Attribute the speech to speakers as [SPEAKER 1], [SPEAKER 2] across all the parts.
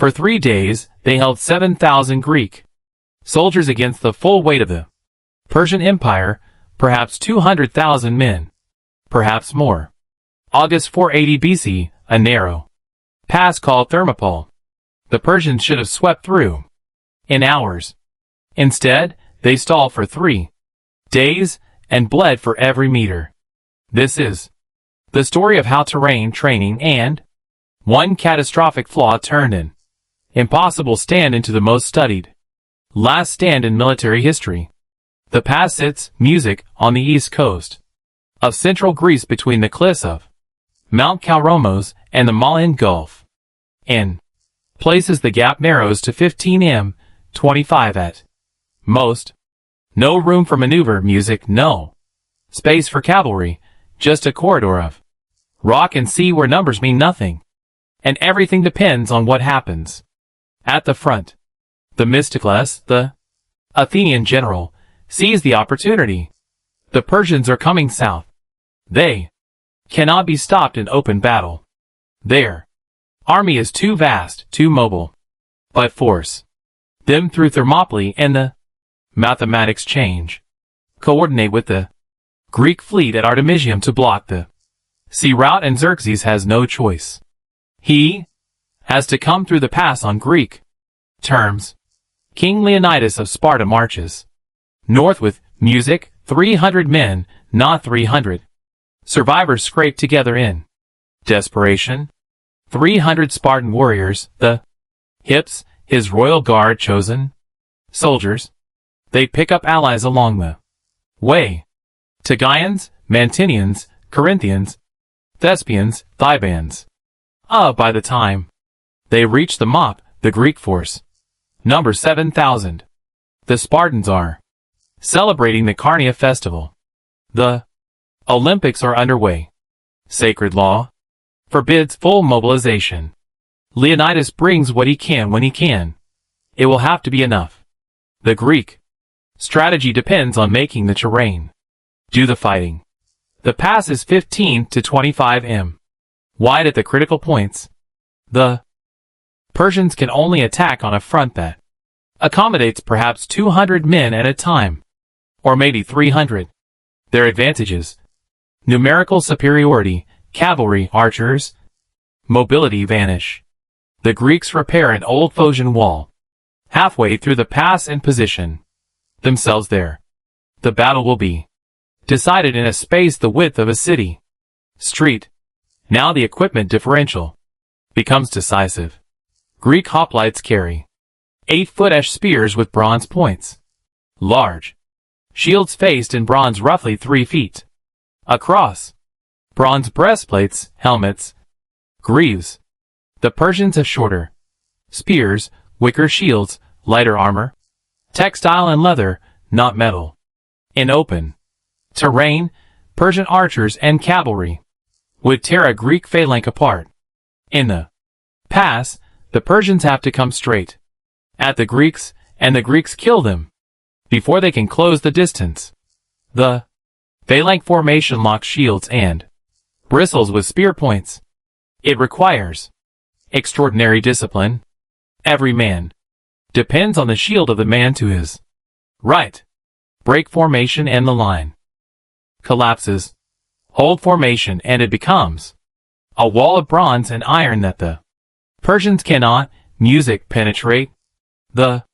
[SPEAKER 1] For 3 days, they held 7,000 Greek soldiers against the full weight of the Persian Empire, perhaps 200,000 men, perhaps more. August 480 BC, a narrow pass called Thermopylae. The Persians should have swept through in hours. Instead, they stalled for 3 days and bled for every meter. This is the story of how terrain training and one catastrophic flaw turned an impossible stand into the most studied last stand in military history. The pass sits, music, on the east coast of central Greece between the cliffs of Mount Calromos and the Malian Gulf. In places the gap narrows to 15 m, 25 at most. No room for maneuver, music, no space for cavalry, just a corridor of rock and sea where numbers mean nothing, and everything depends on what happens at the front. Themistocles, the Athenian general, sees the opportunity. The Persians are coming south. They cannot be stopped in open battle. Their army is too vast, too mobile. But force them through Thermopylae and the mathematics change. Coordinate with the Greek fleet at Artemisium to block the sea route, and Xerxes has no choice. He has to come through the pass on Greek terms. King Leonidas of Sparta marches north with music, 300 men, not 300. Survivors scrape together in desperation. 300 Spartan warriors, the hips, his royal guard chosen soldiers. They pick up allies along the way. Tegeans, Mantineans, Corinthians, Thespians, Thebans. By the time they reach the mop, the Greek force number 7,000. The Spartans are celebrating the Carnia festival. The Olympics are underway. Sacred law forbids full mobilization. Leonidas brings what he can when he can. It will have to be enough. The Greek strategy depends on making the terrain do the fighting. The pass is 15 to 25 m wide at the critical points. The Persians can only attack on a front that accommodates perhaps 200 men at a time, or maybe 300. Their advantages: numerical superiority, cavalry, archers, mobility vanish. The Greeks repair an old Phocian wall halfway through the pass and position themselves there. The battle will be decided in a space the width of a city street. Now the equipment differential becomes decisive. Greek hoplites carry 8-foot ash spears with bronze points. Large shields faced in bronze roughly 3 feet across. Bronze breastplates, helmets, greaves. The Persians have shorter spears, wicker shields, lighter armor, textile and leather, not metal. In open terrain, Persian archers and cavalry would tear a Greek phalanx apart. In the pass, the Persians have to come straight at the Greeks, and the Greeks kill them before they can close the distance. The phalanx formation locks shields and bristles with spear points. It requires extraordinary discipline. Every man depends on the shield of the man to his right. Break formation and the line collapses. Hold formation and it becomes a wall of bronze and iron that the Persians cannot, music, penetrate. The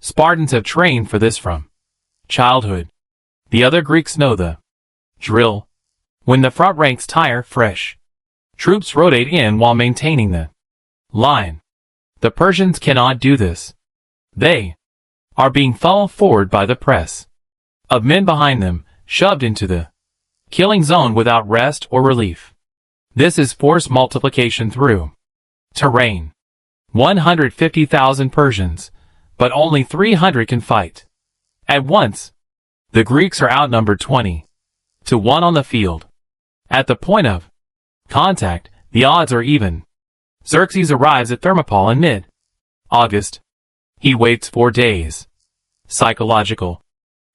[SPEAKER 1] Spartans have trained for this from childhood. The other Greeks know the drill. When the front ranks tire, fresh troops rotate in while maintaining the line. The Persians cannot do this. They are being funneled forward by the press of men behind them, shoved into the killing zone without rest or relief. This is force multiplication through terrain. 150,000 Persians, but only 300 can fight at once. The Greeks are outnumbered 20 to 1 on the field. At the point of contact, the odds are even. Xerxes arrives at Thermopylae in mid-August. He waits 4 days. Psychological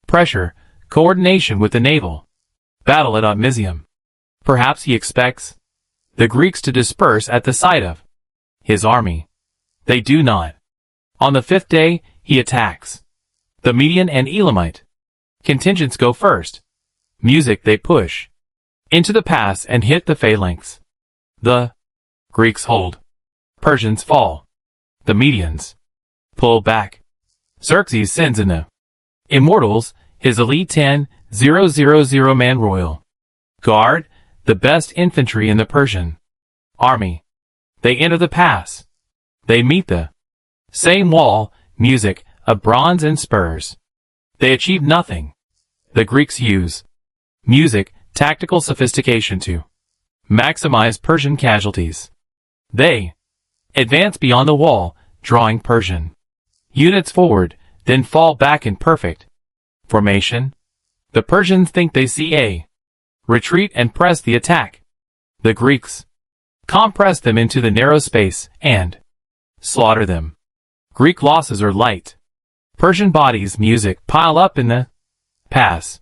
[SPEAKER 1] pressure, coordination with the naval battle at Outnumbered. Perhaps he expects the Greeks to disperse at the sight of his army. They do not. On the 5th day, he attacks. The Median and Elamite contingents go first. Music they push into the pass and hit the phalanx. The Greeks hold. Persians fall. The Medians pull back. Xerxes sends in the Immortals, his elite 10,000 man royal guard, the best infantry in the Persian army. They enter the pass. They meet the same wall, music of bronze and spurs. They achieve nothing. The Greeks use music, tactical sophistication to maximize Persian casualties. They advance beyond the wall, drawing Persian units forward, then fall back in perfect formation. The Persians think they see a retreat and press the attack. The Greeks compress them into the narrow space and slaughter them. Greek losses are light. Persian bodies, music, pile up in the pass.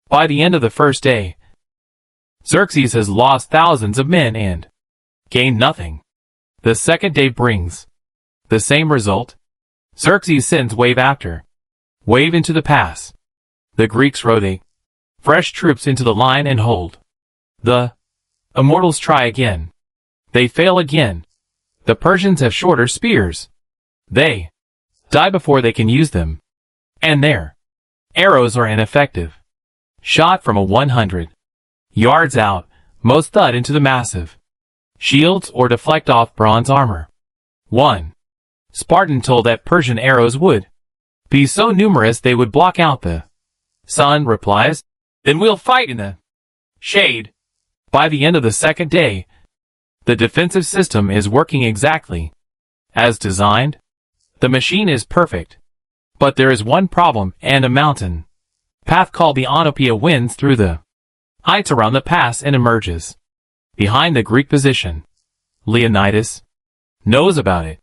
[SPEAKER 1] By the end of the first day, Xerxes has lost thousands of men and gained nothing. The second day brings the same result. Xerxes sends wave after wave into the pass. The Greeks rotate fresh troops into the line and hold. The Immortals try again. They fail again. The Persians have shorter spears. They die before they can use them. And their arrows are ineffective. Shot from a 100 yards out, most thud into the massive shields or deflect off bronze armor. 1 Spartan told that Persian arrows would be so numerous they would block out the sun, replies, "Then we'll fight in the shade." By the end of the second day, the defensive system is working exactly as designed. The machine is perfect. But there is one problem, and a mountain path called the Outnumbered winds through the heights around the pass and emerges behind the Greek position. Leonidas knows about it.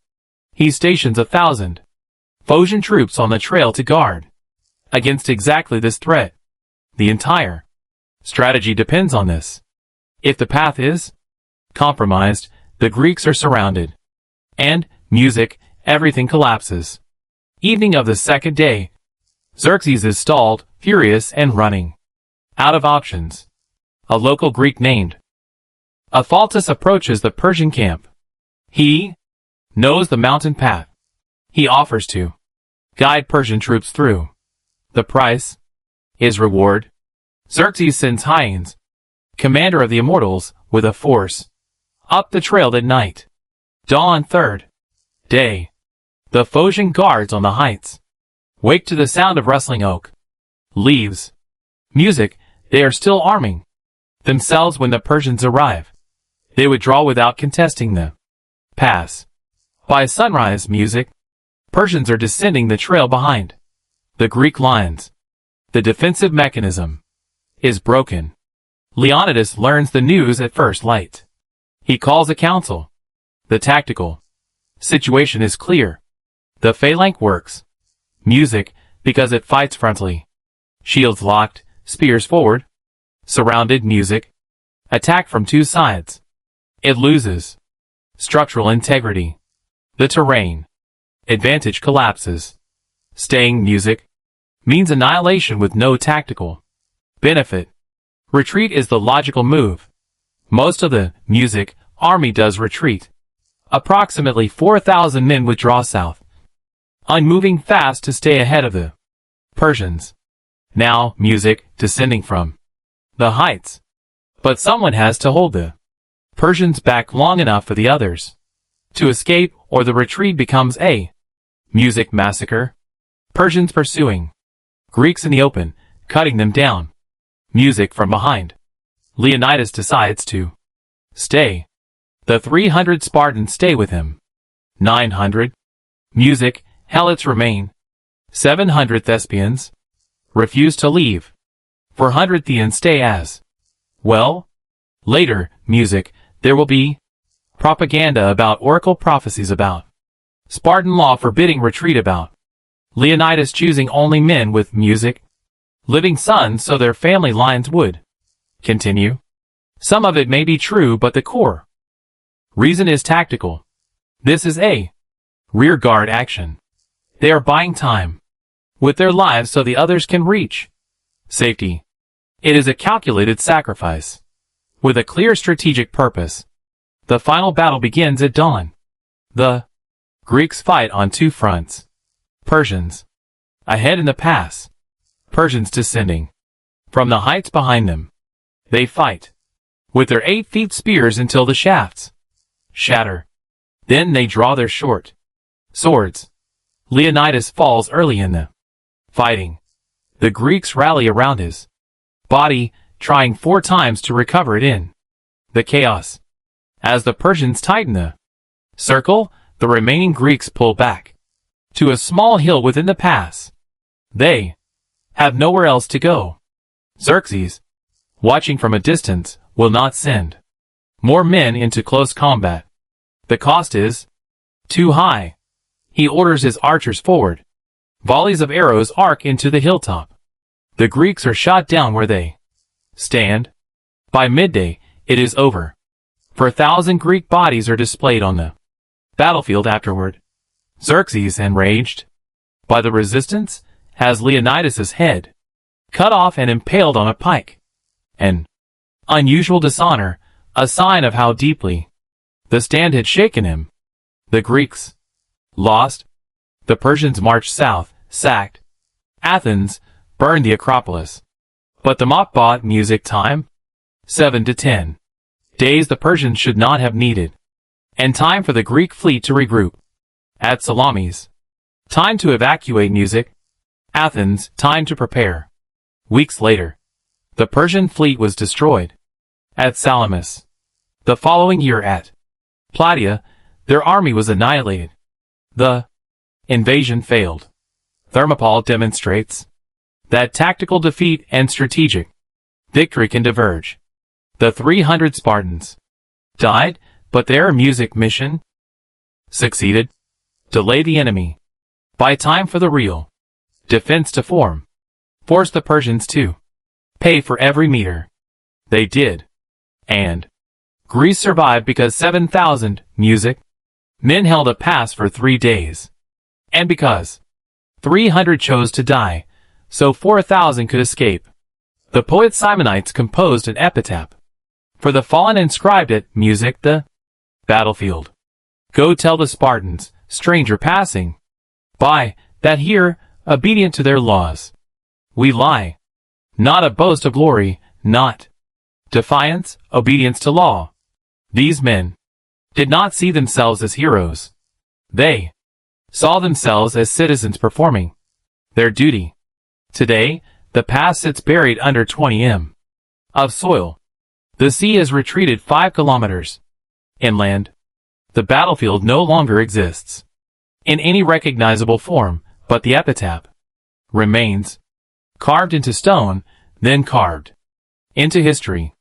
[SPEAKER 1] He stations 1,000 Phocian troops on the trail to guard against exactly this threat. The entire strategy depends on this. If the path is compromised, the Greeks are surrounded. And, music, everything collapses. Evening of the second day, Xerxes is stalled, furious and running out of options. A local Greek named Ephaltus approaches the Persian camp. He knows the mountain path. He offers to guide Persian troops through. The price is reward. Xerxes sends Hyenes, commander of the Immortals, with a force up the trail that night. Dawn third day. The Phocian guards on the heights wake to the sound of rustling oak leaves. Music, they are still arming themselves when the Persians arrive. They withdraw without contesting the pass. By sunrise, music, Persians are descending the trail behind the Greek lines. The defensive mechanism is broken. Leonidas learns the news at first light. He calls a council. The tactical situation is clear. The phalanx works. Music, because it fights frontally. Shields locked, spears forward. Surrounded, music. Attack from two sides. It loses structural integrity. The terrain advantage collapses. Staying, music, means annihilation with no tactical benefit. Retreat is the logical move. Most of the music army does retreat. Approximately 4,000 men withdraw south, unmoving fast to stay ahead of the Persians. Now, music, descending from the heights. But someone has to hold the Persians back long enough for the others to escape, or the retreat becomes a music massacre. Persians pursuing Greeks in the open, cutting them down. Music from behind. Leonidas decides to stay. The 300 Spartans stay with him. 900. Music, Helots remain. 700 Thespians refuse to leave. 400 Theans stay as well. Later, music, there will be propaganda about oracle prophecies about Spartan law forbidding retreat about Leonidas choosing only men with music, living sons so their family lines would continue. Some of it may be true, but the core reason is tactical. This is a Rear guard action. They are buying time with their lives so the others can reach safety. It is a calculated sacrifice with a clear strategic purpose. The final battle begins at dawn. The Greeks fight on two fronts. Persians ahead in the pass. Persians descending from the heights behind them. They fight with their 8-foot spears until the shafts shatter. Then they draw their short swords. Leonidas falls early in the fighting. The Greeks rally around his body, trying 4 times to recover it in the chaos. As the Persians tighten the circle, the remaining Greeks pull back to a small hill within the pass. They have nowhere else to go. Xerxes, watching from a distance, will not send more men into close combat. The cost is too high. He orders his archers forward. Volleys of arrows arc into the hilltop. The Greeks are shot down where they stand. By midday, it is over. For 1,000 Greek bodies are displayed on the battlefield afterward. Xerxes, enraged by the resistance, has Leonidas's head cut off and impaled on a pike. An unusual dishonor, a sign of how deeply the stand had shaken him. The Greeks lost. The Persians marched south, sacked Athens, burned the Acropolis. But the mock bought music time. 7 to 10 days the Persians should not have needed. And time for the Greek fleet to regroup. At Salamis, time to evacuate music. Athens, time to prepare. Weeks later, the Persian fleet was destroyed. At Salamis, the following year at Plataea, their army was annihilated. The invasion failed. Thermopylae demonstrates that tactical defeat and strategic victory can diverge. The 300 Spartans died, but their music mission succeeded. Delay the enemy. Buy time for the real defense to form. Force the Persians to pay for every meter. They did. And Greece survived because 7,000 music men held a pass for 3 days. And because 300 chose to die, so 4,000 could escape. The poet Simonides composed an epitaph for the fallen, inscribed it, music the battlefield. Go tell the Spartans, stranger passing by, that here, obedient to their laws, we lie. Not a boast of glory, not defiance, obedience to law. These men did not see themselves as heroes. They saw themselves as citizens performing their duty. Today, the pass sits buried under 20 m of soil. The sea has retreated 5 kilometers inland. The battlefield no longer exists in any recognizable form, but the epitaph remains, carved into stone, then carved into history.